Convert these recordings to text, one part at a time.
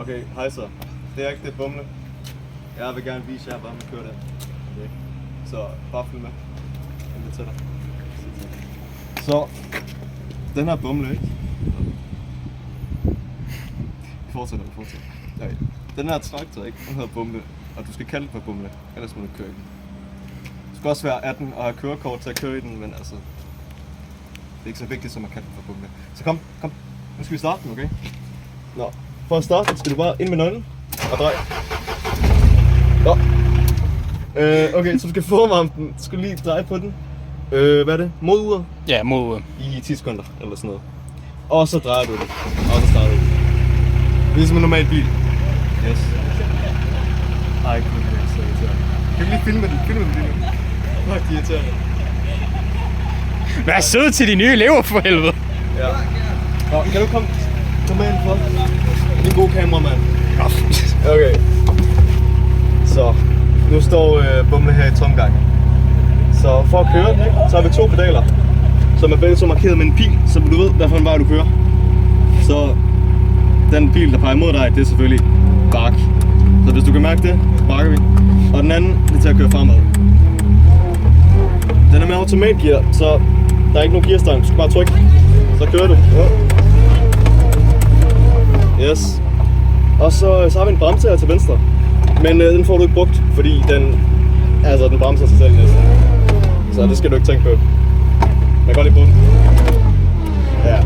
Okay, hej så. Det er ikke det bumle. Jeg vil gerne vise jer, hvordan man kører det. Okay. Så bare følg med. Jeg vil til dig. Så, den her bumle, ikke? Fortsætter. Okay. Den her traktor, ikke? Den her bumle, og du skal kalde på bumle, ellers må du køre i den. Du skal også være 18 og have kørekort til at køre i den, men altså... Det er ikke så vigtigt som at kalde på bumle. Så kom. Nu skal vi starte den, okay? Nå. For at starte, skal du bare ind med nøglen og drej. Nå. Okay, så du skal forvarme den. Du skal lige dreje på den. Hvad er det? Mod uret? Ja, mod uret. I 10 sekunder, eller sådan noget. Og så drejer du det. Og så starter du. Ligesom en normal bil. Yes. Ej, gud, det er så irriterende. Kan vi lige filme den? Filme den lige nu. Fuck, de er irriterende. Vær sød til de nye elever, for helvede. Ja. Nå, kan du komme med ind for? Det er en god kameramand. Okay. Så, nu står bumle her i tomgang. Så for at køre den, ikke, så har vi 2 pedaler, som er begge så markeret med en pil, så du ved, hvad for en vej du kører. Så den pil, der peger mod dig, det er selvfølgelig bak. Så hvis du kan mærke det, så bakker vi. Og den anden, det er til at køre fremad. Den er med automatgear, så der er ikke nogen gearstang. Du skal bare trykke, så kører du. Yes. Og så har vi en bremse her til venstre. Men den får du ikke brugt, fordi den bremser sig selv næsten. Så det skal du ikke tænke på. Man kan godt lige bruge den. Ja.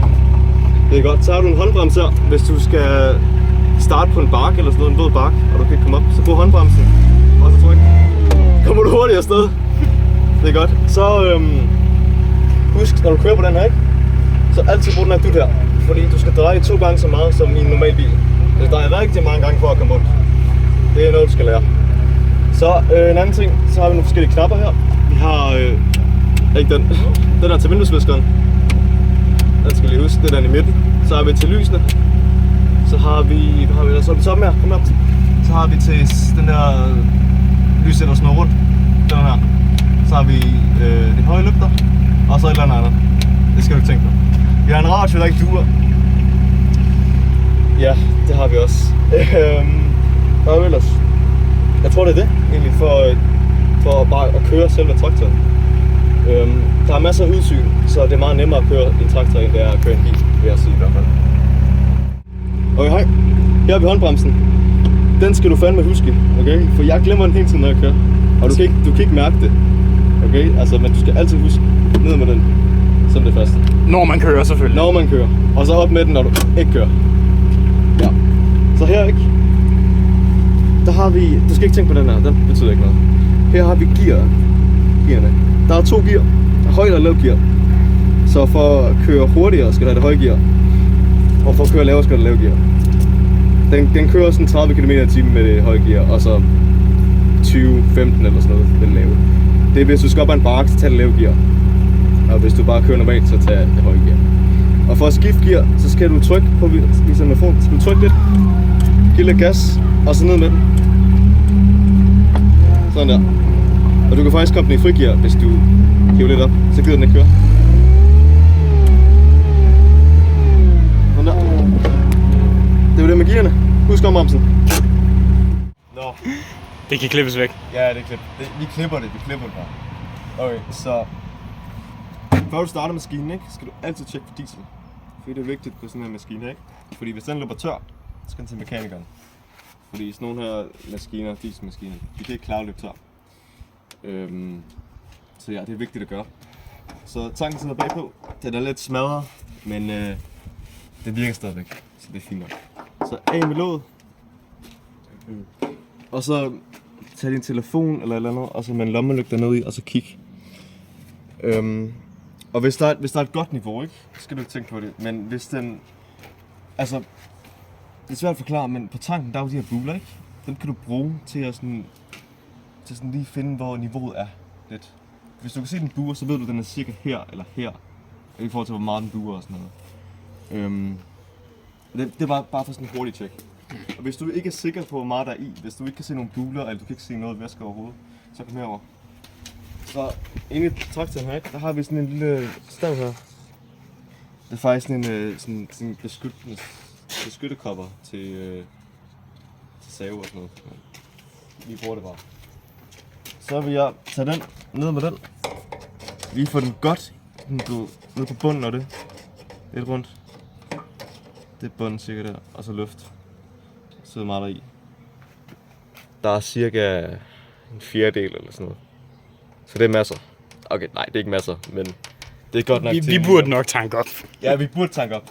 Det er godt. Så har du en håndbremse her, hvis du skal starte på en bakke eller sådan noget, en våd bakke, og du kan ikke komme op. Så brug håndbremsen, og så tryk. Kommer du hurtigt afsted. Det er godt. Så husk, når du kører på den her, ikke? Så altid brug den her dut her. Fordi du skal dreje 2 gange så meget som i en normal bil. Det drejer rigtig mange gange for at komme rundt. Det er noget, du skal lære. Så en anden ting, så har vi nogle forskellige knapper her. Vi har ikke den. Den er til vinduesviskeren. Den skal lige huske, det er den i midten. Så har vi til lysene. Så har vi så på toppen her. Kom her. Så har vi til den der lys, der snor rundt. Den her. Så har vi de høje lygter. Og så et eller andet. Det skal du ikke tænke på. Vi har en radio, der ikke duer. Ja, det har vi også. Hvad ellers? Jeg tror, det er det, egentlig, for bare at køre selve traktoren. Der er masser af udsyn, så det er meget nemmere at køre en traktor, end det er at køre en bil, vil jeg sige i hvert fald. Okay, hej. Her har vi håndbremsen. Den skal du fandme huske, okay? For jeg glemmer den hele tiden, når jeg kører. Og du kan ikke mærke det, okay? Altså, men du skal altid huske ned med den, som det første. Når man kører, selvfølgelig. Når man kører. Og så op med den, når du ikke kører. Ja. Så her, ikke? Der har vi, du skal ikke tænke på den her, den betyder ikke noget. Her har vi gearne. Der er 2 gear, højt og lavt gear. Så for at køre hurtigere skal du have det høje gear. Og for at køre lavere skal du have det lave gear. Den kører sådan 30 km/t med det høje gear, og så 20-15 eller sådan noget med det lave. Det er hvis du skal op ad en bakke, så tag det lave gear. Og hvis du bare kører normalt, så tag det høje gear. Og for at skifte gear, så skal du trykke på telefonen. Så skal du trykke lidt, give lidt gas, og så ned med den. Sådan der. Og du kan faktisk komme den i frigear, hvis du hiver lidt op. Så gider den ikke køre. Sådan der. Det er jo det med gearne. Husk ombremsen. Nå. Det kan klippes væk. Ja, det klipper. Vi klipper det bare. Okay, så... Før du starter maskinen, ikke, skal du altid tjekke for diesel. Fordi det er vigtigt på sådan en maskine, ikke? Fordi hvis den løber tør, så skal den til mekanikeren. Fordi sådan nogle her maskiner, dieselmaskiner, de kan ikke klare at løbe tør. Så ja, det er vigtigt at gøre. Så tanken sidder bagpå. Den er lidt smadret, men den virker stadigvæk. Så det er fint nok. Så af med låget. Og så tag din telefon eller et eller andet, og så med en lommelygte ned i, og så kig. Og hvis der er et godt niveau, ikke, så skal du ikke tænke på det. Men hvis den... Altså... Det er svært at forklare, men på tanken, der er jo de her buler, ikke? Dem kan du bruge til at sådan lige finde, hvor niveauet er lidt. Hvis du kan se den buer, så ved du, at den er cirka her eller her. I forhold til, hvor meget den buer og sådan noget. Det er bare for sådan en hurtig tjek. Og hvis du ikke er sikker på, hvor meget der er i, hvis du ikke kan se nogle buler, eller du kan ikke se noget væske overhovedet, så kom herover. Så inde i traktoren her, der har vi sådan en lille stav her. Det er faktisk sådan en beskyttekopper til save og sådan noget. Vi bruger det bare. Så vil jeg tage den ned med den. Lige få den godt ned på bunden af det. Lidt rundt. Det er bunden cirka der. Og så luft. Sidder meget der i. Der er cirka en fjerdedel eller sådan noget. Så det er masser. Okay, nej, det er ikke masser, men det er godt nok til. Vi burde nok tanke op. Ja, vi burde tanke op.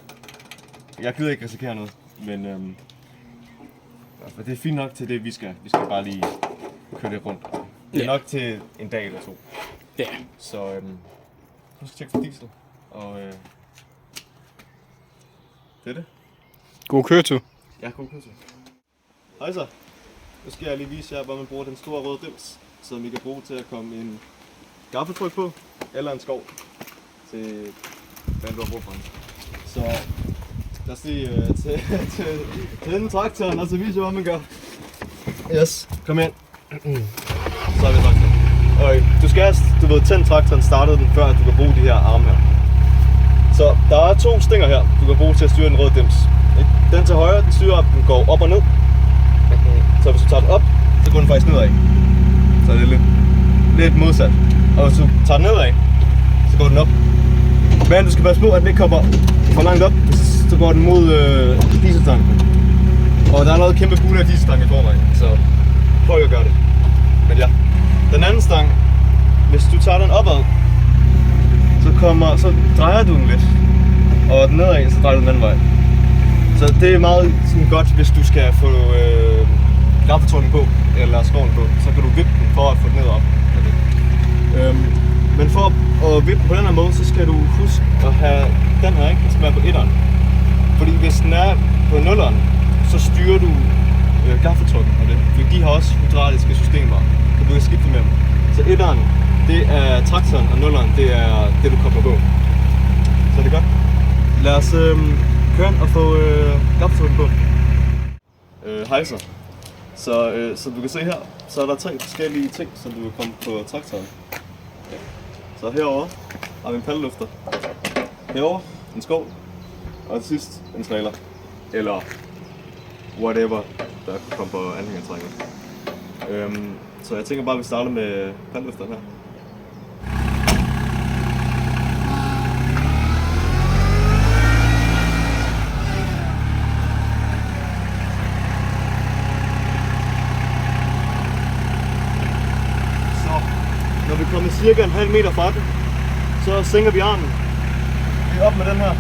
Jeg gider ikke risikere noget, men det er fint nok til det, vi skal. Vi skal bare lige køre det rundt. Det er nok til en dag eller 2. Ja. Så du skal tjekke for diesel, og det er det. God køretur. Ja, god kørsel. Hej så. Nu skal jeg lige vise jer, hvor man bruger den store røde dims, som I kan bruge til at komme en gaffeltryk på, eller en skov til hvad du har brug for. Så lad os lige til den traktoren, og så viser jeg, hvad man gør. Yes, kom ind. Så er vi traktoren. Okay, du skal tænde traktoren, startede den, før du kan bruge de her arme her. Så der er 2 stænger her, du kan bruge til at styre den røde dims. Den til højre, den styrer op, den går op og ned. Så hvis du tager den op, så går den faktisk nedad. Så er det lidt modsat. Og hvis du tager den nedad, så går den op. Men du skal passe på, at den ikke kommer for langt op, så går den mod dieseltanken. Og der er noget kæmpe bulle af dieseltank i forvejen, så prøv at gøre det. Men ja, den anden stang, hvis du tager den opad, så drejer du den lidt. Og den nedad, så drejer du den anden vej. Så det er meget sådan godt, hvis du skal få gaffeltrucken på, eller skoven på, så kan du vippe den for at få den ned op. Men for at vippe på den her måde, så skal du huske at have den her, ikke? Den skal være på 1'eren. Fordi hvis den er på 0'eren, så styrer du gaffeltrukken på det. For de har også hydrauliske systemer, så du kan skifte mellem. Så 1'eren, det er traktoren, og 0'eren, det er det, du kobler på. Så det er godt. Lad os køre og få gaffeltrukken på. Hej så. Så du kan se her, så er der 3 forskellige ting, som du kan komme på traktoren. Ja. Så herover har vi en paddeløfter. Herover en skov. Og til sidst en trailer. Eller whatever, der kan komme på anhængertrækket. Så jeg tænker bare, at vi starter med paddeløfteren her. Når vi kommer cirka en halv meter fra den, så sænker vi armen. Vi er op med den her.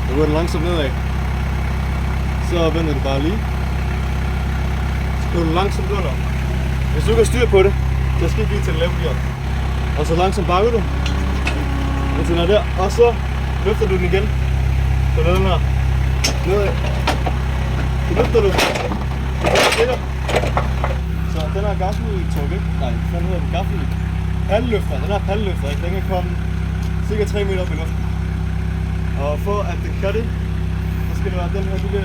Så går den langsomt nedad. Så vender du bare lige. Så går den langsomt under. Hvis du ikke har styr på det, så skal vi til at lave gear. Og så langsomt bakker du. Og så der. Og så løfter du den igen. Så den her. Nedad. Så løfter du. Så den her gaffeltryk, ikke? Nej, den hedder den paddeløfter. Den her paddeløfter, ikke? Den kan komme cirka 3 meter op i luften. Og for at den kan det, så skal der være den her lille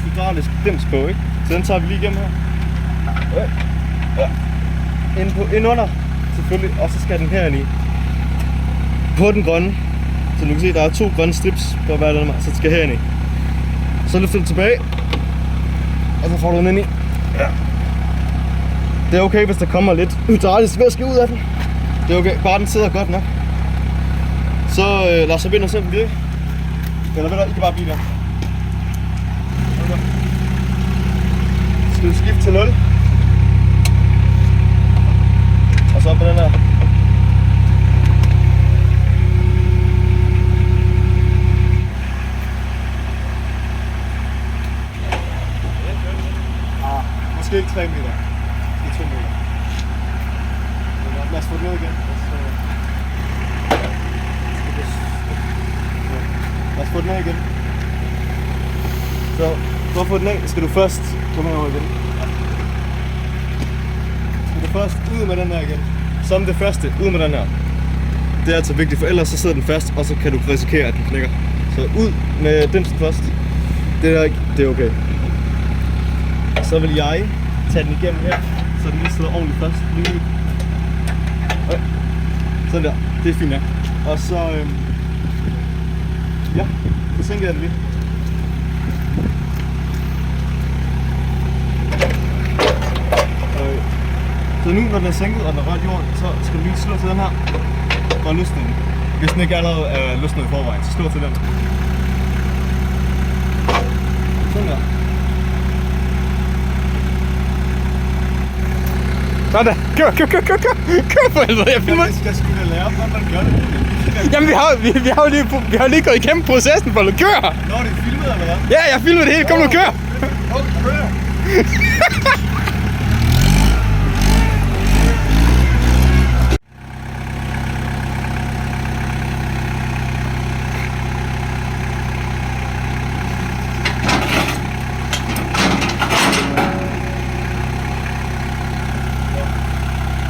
hydraulisk dims på, ikke? Så den tager vi lige igennem her. Ja. Ind under, selvfølgelig, og så skal den herinde i. På den grønne, så du kan se, der er 2 grønne strips på hver den her, så den skal herinde i. Så løfter du tilbage, og så får du den ind i. Ja. Det er okay, hvis der kommer lidt hydraulisk væske ud af den. Det er okay, bare den sidder godt nok. Så lad os binde os ind virke. Eller ved du, I kan bare blive der. Okay. Så skal du skifte til 0. Og så op på den her. Måske ikke 3 meter. Det er 2 meter. Lad os få det ned igen. Lad os få den af igen. Så for at få den af, skal du først komme herover igen. Skal du først ud med den her igen. Som det første, ud med den her. Det er altså vigtigt, for ellers så sidder den fast, og så kan du risikere, at den knækker. Så ud med dimsen først. Det er okay. Så vil jeg tage den igennem her, så den lige sidder ordentligt fast. Okay. Sådan der, det er fint nok. Og så, ja, så sænker jeg den lige. Så nu, når den er sænket, og den er rørt i jorden, så skal du lige slå til den her for at løsne den. Hvis den ikke allerede er løsnet i forvejen, så slå til den. Sådan der. Sådan. Kør for helvede, jeg filmer. Jeg skal sgu da lære, hvordan man gør det. Jamen, vi har jo lige gået igennem processen for at køre. Nå, det er filmet eller hvad? Ja, jeg filmer det hele. Kom nu, kør. Kør.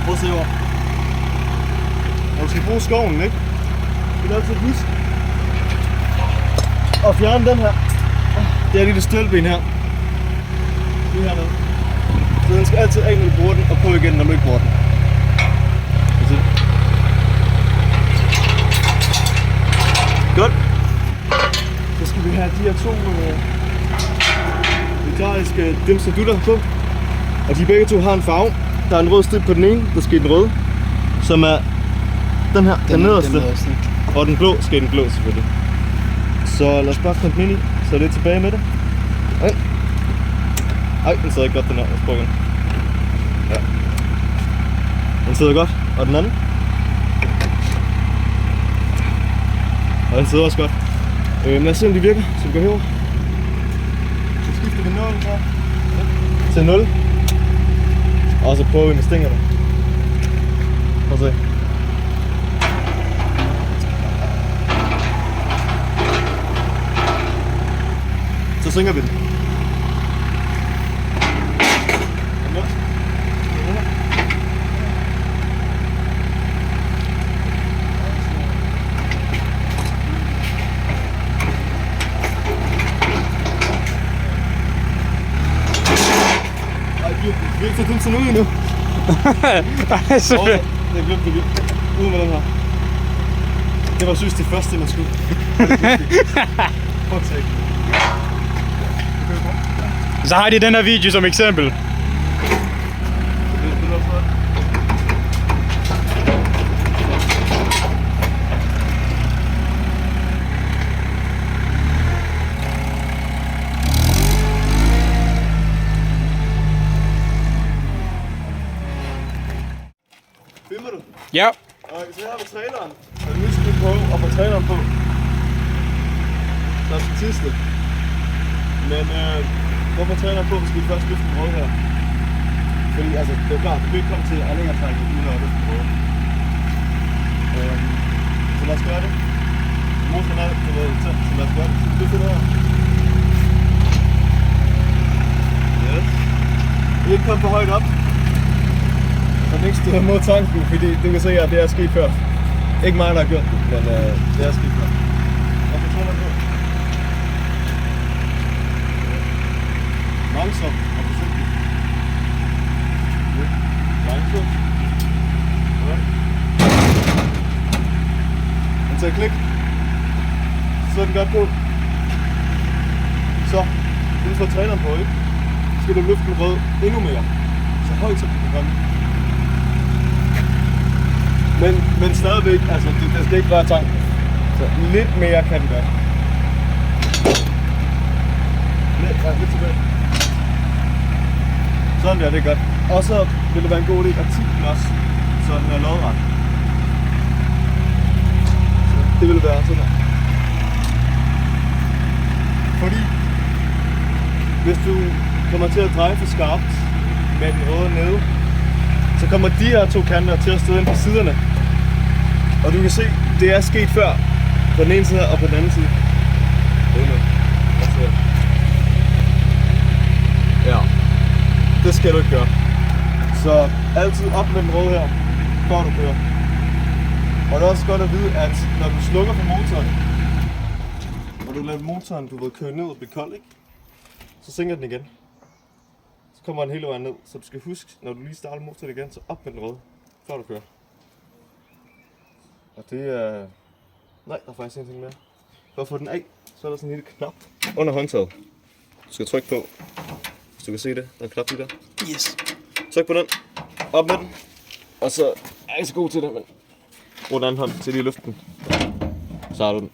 Prøv at se over. Når du skal bruge skoven, ikke? Du kan altid huske at fjerne den her. Det er lige det stølben her. Lige hernede. Så den skal altid af, når du bruger den, og på igen, når du ikke bruger den. Godt. Så skal vi have de her to vegetariske dimsedutter på. Og de begge to har en farve. Der er en rød strip på den ene, der skal i den røde, som er den her, den nederste. Og den blå skal i den blå selvfølgelig. Så lad os bare komme den ind i, så er det tilbage med det. Ej, den sidder ikke godt den her, lad os prøve igen. Ja. Den sidder godt, og den anden. Og den sidder også godt. Lad os se om de virker, så vi går herover. Så skifter vi nålen her til 0. Og så prøver vi med stængerne. Prøv at se. Så sænker vi den. Vi er ikke så dumt sådan ud endnu. Ej, så Jeg glemte det. Ud med den her. Det var synes det første, man skulle. Prøv at se. Så har de den her video som eksempel. Filmer du? Ja. Og så her med traileren. Og nu skal vi prøve at få traileren på. Der skal tiste. Men hvorfor traileren på, skal vi først løfte den røde her. Fordi altså, det er jo klart, du kan ikke komme til anhængertrækket uden at løfte den røde. Så lad os gøre det. Motoren er på noget tændt, så lad os gøre det. Så løfter det her. Yes. Vi er ikke kommet for højt op. Så den ikke stod mod tanken, fordi du kan se, at det er sket før. Ikke mig, der har gjort det, men det er sket før. Og så tror jeg på. Langsomt og forsigtigt. Langsomt. Den tager klik. Så er den godt på. Så, inden for træneren på, ikke? Skal du løfte den rød endnu mere. Så højt som du kan komme. Men stadigvæk, altså det skal ikke være tanken. Så lidt mere kan den gøre. Lidt tilbage. Sådan der, det er godt. Og så vil det være en god idé at tippe den også, så den er lodret. Så det vil være sådan her. Fordi hvis du kommer til at dreje for skarpt med den røde nede, så kommer de her to kanter til at stå ind på siderne. Og du kan se, det er sket før på den ene side og på den anden side. Ja, det skal du ikke gøre. Så altid op med den røde her, før du kører. Og det er også godt at vide, at når du slukker for motoren, og du lader motoren køre ned og blive kold, ikke? Så sænker den igen. Så kommer den hele vejen ned, så du skal huske, når du lige starter motoren igen, så op med den røde, før du kører. Og det er... Nej, der er faktisk ingenting mere. For at få den af, så er der sådan en lille knap under håndtaget. Du skal trykke på, hvis du kan se det. Der er en knap lige der. Yes. Tryk på den, Op med den. Og så er jeg ikke så god til det, men brug den anden hånd til lige at løfte den. Så har du den.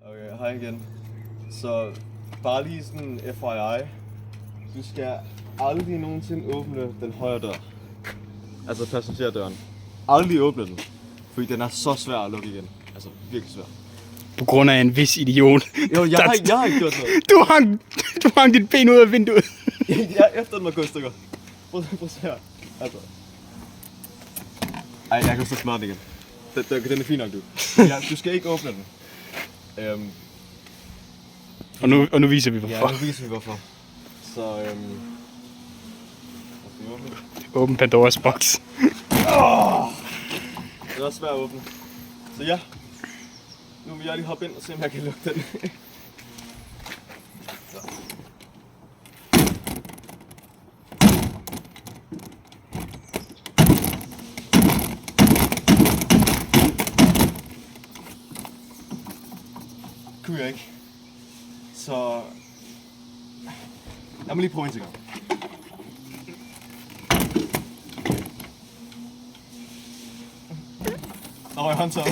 Okay, hej igen. Så bare lige sådan FYI. Du skal aldrig nogensinde åbne den højre dør. Altså passagerdøren. Aldrig åbne den. Fordi den er så svær at lukke igen. Altså virkelig svær. På grund af en vis idiot. Jo, jeg har ikke gjort noget. Du hang dit ben ud af vinduet. Jeg efter den var gået i stykker. Prøv at se her. Altså. Ej, jeg kan så smart igen. Den er fin nok, du. Ja, du skal ikke åbne den. Og nu viser vi hvorfor. Ja, nu viser vi hvorfor. Så Åbn Pandoras box. det er også svært at åbne. Så ja. Nu vil jeg lige hoppe ind og se om jeg kan lukke den. Kunne jeg ikke. Så lad mig lige prøve en gang. Der røg håndtaget.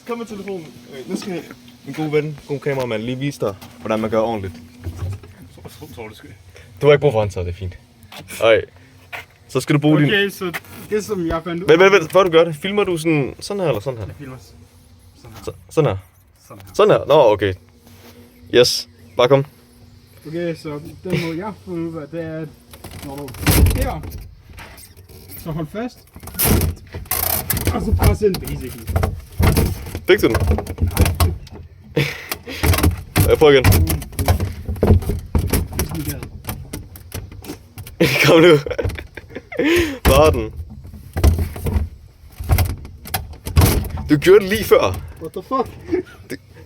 Kom med telefonen. Okay, nu skal en god ven, god kameramand lige vise dig, hvordan man gør ordentligt. Tror du skal. Du har ikke brug for håndtaget, det er fint. Ej. Så skal du bruge din... Okay, så det som jeg fandt ud. Vent, før du gør det. Filmer du sådan her eller sådan her? Jeg filmer sådan her. Sådan her? Sådan her. Sådan her? Nå, okay. Yes. Bare kom. Okay, så den måde jeg har fundet ud af, det er, at når du her, så hold fast, og så pres ind basically. Fik du den? Jeg prøver igen. Kom nu. Hvor er den? Du gjorde det lige før. What the fuck?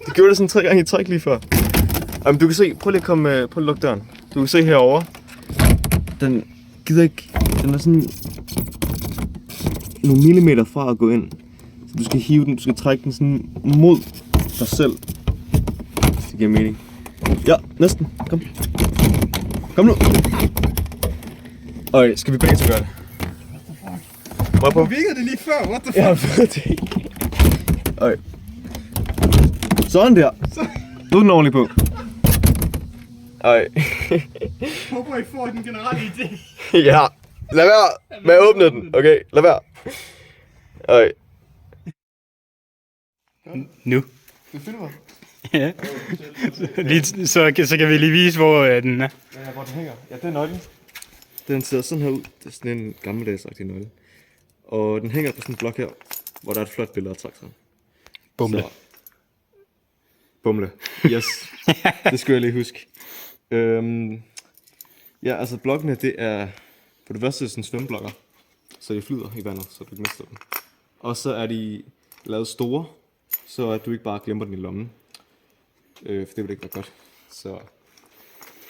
Du gjorde det sådan 3 gange i træk lige før. Jamen, du kan se, prøv lige at komme, prøv at lukke døren. Du kan se herovre. Den gider ikke, den er sådan nogle millimeter fra at gå ind. Så du skal hive den, du skal trække den sådan mod dig selv. Hvis det giver mening. Ja, næsten. Kom. Kom nu. Okay, skal vi begge to gøre det? What the fuck? Du virkede det lige før, what the fuck? Jeg ved det ikke. Okay. Sådan der. Nu er den ordentligt på. Ej. Håber I får den generelle idé. Ja. Lad være med at åbne den. Okay, lad være. Ej. Nu. Du filmer? Ja. Lige, så kan vi lige vise, hvor den er. Ja, hvor den hænger. Ja, det er nøglen. Den ser sådan her ud. Det er sådan en gammeldagsagtig nøgle. Og den hænger på sådan en blok her, hvor der er et flot billede af traktoren. Bumle. Så. Bumle. Yes. Det skal jeg lige huske. Ja, altså blokkene, det er for det første sådan svømmeblokker, så de flyder i vandet, så du ikke mister dem. Og så er de lavet store, så at du ikke bare glemmer den i lommen. For det vil ikke være godt. Så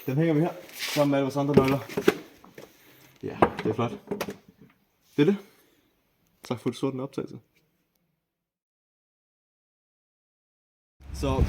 den hænger vi her, sammen med alle vores andre nøgler. Ja, det er flot. Det er det. Tak for, at du så den optagelse. Så